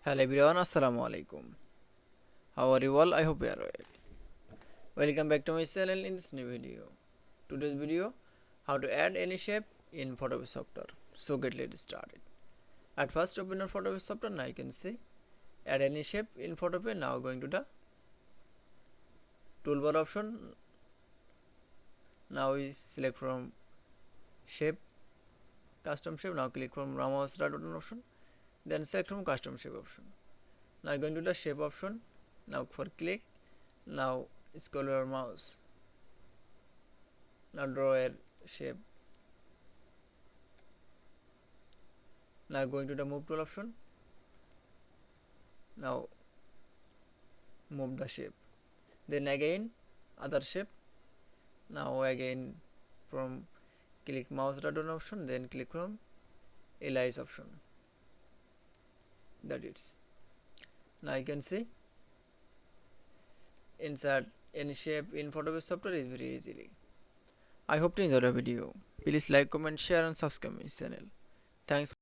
Hello everyone, Assalamu alaikum. How are you all? I hope you are well. Welcome back to my channel in this new video. Today's video, how to add any shape in Photopea software. So let's started. At first open your Photopea software. Now you can see add any shape in Photopea. Now going to the toolbar option. Now we select from shape, custom shape. Now click from mouse right button option. Then select from custom shape option. Now going to the shape option. Now for click. Now scroll your mouse. Now draw a shape. Now going to the move tool option. Now move the shape. Then again other shape. Now again from click mouse right button option. Then click from ellipse option. That it's. Now you can see insert any shape in Photopea software is very easily. I hope to enjoy the video. Please like, comment, share and subscribe my channel. Thanks.